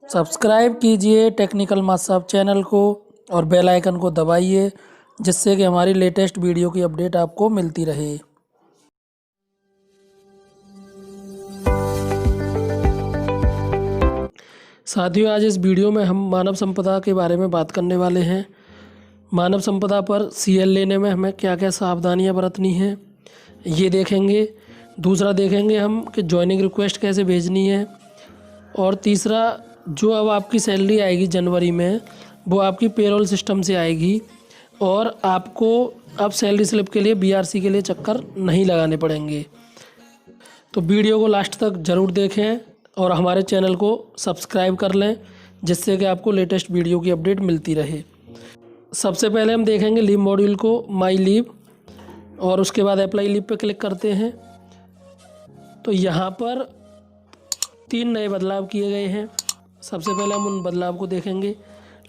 Subscribe कीजिए technical master channel को और बेल आइकन को दबाइए, जिससे कि हमारी लेटेस्ट वीडियो की अपडेट आपको मिलती रहे। साथियों, आज इस वीडियो में हम मानव संपदा के बारे में बात करने वाले हैं। मानव संपदा पर सीएल लेने में हमें क्या क्या सावधानियां बरतनी हैं, ये देखेंगे। दूसरा देखेंगे हम कि जॉइनिंग रिक्वेस्ट कैसे भेजनी है। और तीसरा, जो अब आपकी सैलरी आएगी जनवरी में, वो आपकी पेरोल सिस्टम से आएगी और आपको अब सैलरी स्लिप के लिए बीआरसी के लिए चक्कर नहीं लगाने पड़ेंगे। तो वीडियो को लास्ट तक ज़रूर देखें और हमारे चैनल को सब्सक्राइब कर लें, जिससे कि आपको लेटेस्ट वीडियो की अपडेट मिलती रहे। सबसे पहले हम देखेंगे लीव मॉड्यूल को, माई लीव, और उसके बाद अप्लाई लीव पे क्लिक करते हैं। तो यहाँ पर 3 नए बदलाव किए गए हैं। सबसे पहले हम उन बदलाव को देखेंगे।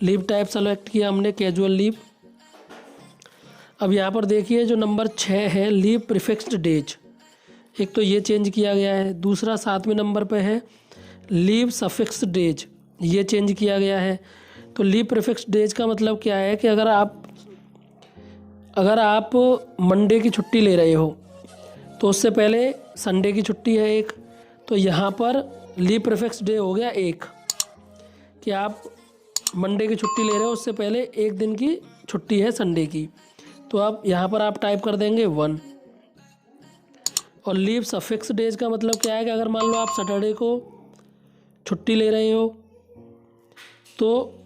लीव टाइप सेलेक्ट किया हमने, कैजुअल लीव। अब यहाँ पर देखिए जो नंबर 6 है, लीव प्रीफिक्स्ड डेज, एक तो ये चेंज किया गया है। दूसरा 7वें नंबर पे है लीव सफिक्स्ड डेज, ये चेंज किया गया है। तो लीव प्रीफिक्स्ड डेज का मतलब क्या है कि अगर आप मंडे की छुट्टी ले रहे हो तो उससे पहले संडे की छुट्टी है एक, तो यहाँ पर लीव प्रीफिक्स्ड डे हो गया एक, कि आप मंडे की छुट्टी ले रहे हो, उससे पहले एक दिन की छुट्टी है संडे की। तो अब यहाँ पर आप टाइप कर देंगे 1। और लीव सफिक्स डेज का मतलब क्या है कि अगर मान लो आप सैटरडे को छुट्टी ले रहे हो तो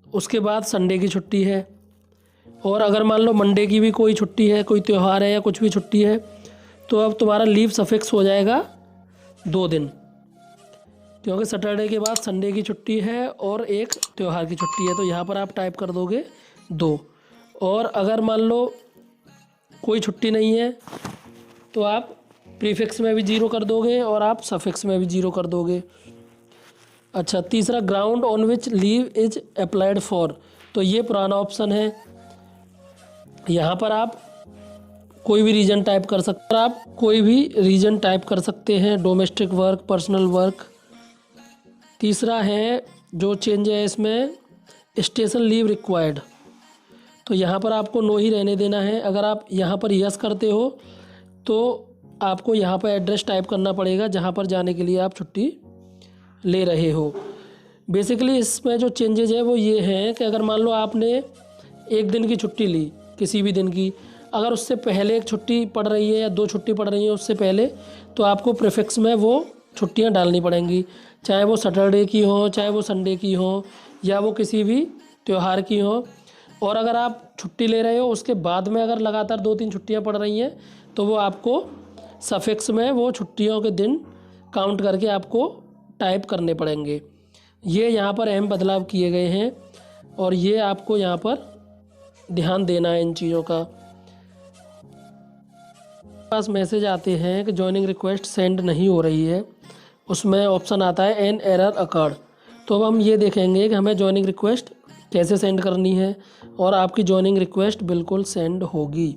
उसके बाद संडे की छुट्टी है। और अगर मान लो मंडे की भी कोई छुट्टी है, कोई त्यौहार है या कुछ भी छुट्टी है, तो अब तुम्हारा लीव सफिक्स हो जाएगा 2 दिन, क्योंकि सैटरडे के बाद संडे की छुट्टी है और एक त्यौहार की छुट्टी है। तो यहाँ पर आप टाइप कर दोगे 2। और अगर मान लो कोई छुट्टी नहीं है तो आप प्रीफिक्स में भी 0 कर दोगे और आप सफिक्स में भी 0 कर दोगे। अच्छा, तीसरा, ground on which leave is applied for, तो ये पुराना ऑप्शन है। यहाँ पर आप कोई भी रीजन टाइप कर सकते हैं, डोमेस्टिक वर्क, पर्सनल वर्क। तीसरा है जो चेंज है इसमें, स्टेशन लीव रिक्वायर्ड, तो यहाँ पर आपको नो ही रहने देना है। अगर आप यहाँ पर यस करते हो तो आपको यहाँ पर एड्रेस टाइप करना पड़ेगा जहाँ पर जाने के लिए आप छुट्टी ले रहे हो। बेसिकली इसमें जो चेंजेज है वो ये हैं कि अगर मान लो आपने एक दिन की छुट्टी ली, किसी भी दिन की, अगर उससे पहले एक छुट्टी पड़ रही है या 2 छुट्टी पड़ रही है उससे पहले, तो आपको प्रीफिक्स में वो छुट्टियां डालनी पड़ेंगी, चाहे वो सैटरडे की हो, चाहे वो संडे की हो, या वो किसी भी त्यौहार की हो। और अगर आप छुट्टी ले रहे हो उसके बाद में अगर लगातार 2-3 छुट्टियां पड़ रही हैं तो वो आपको सफिक्स में वो छुट्टियों के दिन काउंट करके आपको टाइप करने पड़ेंगे। ये यहाँ पर अहम बदलाव किए गए हैं और ये आपको यहाँ पर ध्यान देना है इन चीज़ों का। पास मैसेज आते हैं कि जॉइनिंग रिक्वेस्ट सेंड नहीं हो रही है, उसमें ऑप्शन आता है एन एरर अकर्ड। तो अब हम ये देखेंगे कि हमें जॉइनिंग रिक्वेस्ट कैसे सेंड करनी है और आपकी जॉइनिंग रिक्वेस्ट बिल्कुल सेंड होगी।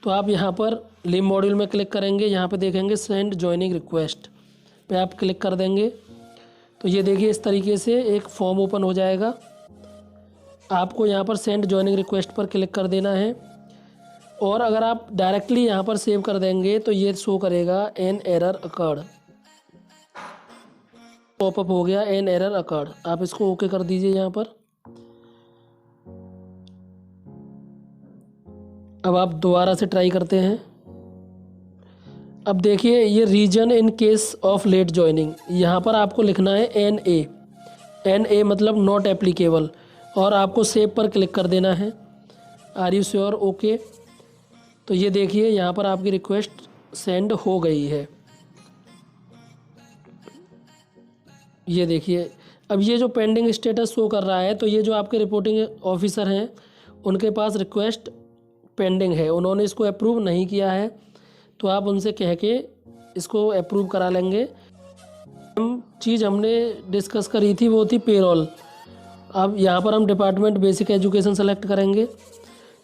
तो आप यहाँ पर लीव मॉड्यूल में क्लिक करेंगे, यहाँ पे देखेंगे सेंड जॉइनिंग रिक्वेस्ट पे आप क्लिक कर देंगे। तो ये देखिए इस तरीके से एक फॉर्म ओपन हो जाएगा। आपको यहाँ पर सेंड जॉइनिंग रिक्वेस्ट पर क्लिक कर देना है और अगर आप डायरेक्टली यहाँ पर सेव कर देंगे तो ये शो करेगा एन एरर अकर्ड, पॉपअप हो गया एन एरर अकर्ड। आप इसको ओके कर दीजिए यहाँ पर। अब आप दोबारा से ट्राई करते हैं। अब देखिए ये reason in case of late joining, यहाँ पर आपको लिखना है NA मतलब नॉट एप्लीकेबल, और आपको सेव पर क्लिक कर देना है। Are you sure? ओके। तो ये देखिए यहाँ पर आपकी रिक्वेस्ट सेंड हो गई है। ये देखिए अब ये जो पेंडिंग स्टेटस शो कर रहा है, तो ये जो आपके रिपोर्टिंग ऑफिसर हैं उनके पास रिक्वेस्ट पेंडिंग है, उन्होंने इसको अप्रूव नहीं किया है। तो आप उनसे कह के इसको अप्रूव करा लेंगे। चीज़ हमने डिस्कस करी थी वो थी पेरोल। अब यहाँ पर हम डिपार्टमेंट बेसिक एजुकेशन सेलेक्ट करेंगे।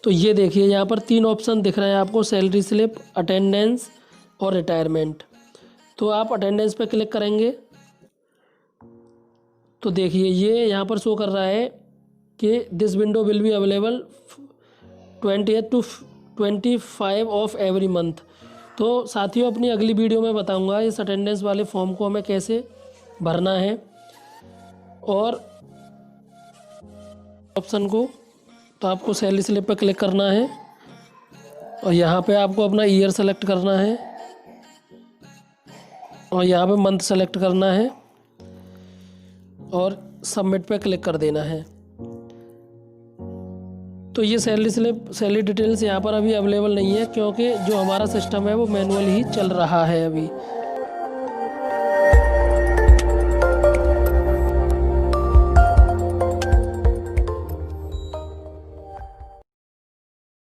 तो ये देखिए यहाँ पर 3 ऑप्शन दिख रहे हैं आपको, सैलरी स्लिप, अटेंडेंस और रिटायरमेंट। तो आप अटेंडेंस पे क्लिक करेंगे तो देखिए ये यहाँ पर शो कर रहा है कि this window will be available 20th to 25 of every month. तो साथियों अपनी अगली वीडियो में बताऊंगा इस अटेंडेंस वाले फॉर्म को हमें कैसे भरना है और ऑप्शन को। तो आपको सैलरी स्लिप पर क्लिक करना है और यहाँ पे आपको अपना ईयर सेलेक्ट करना है और यहाँ पे मंथ सेलेक्ट करना है और सबमिट पे क्लिक कर देना है। तो ये सैलरी स्लिप सैलरी डिटेल्स यहाँ पर अभी अवेलेबल नहीं है क्योंकि जो हमारा सिस्टम है वो मैनुअल ही चल रहा है अभी।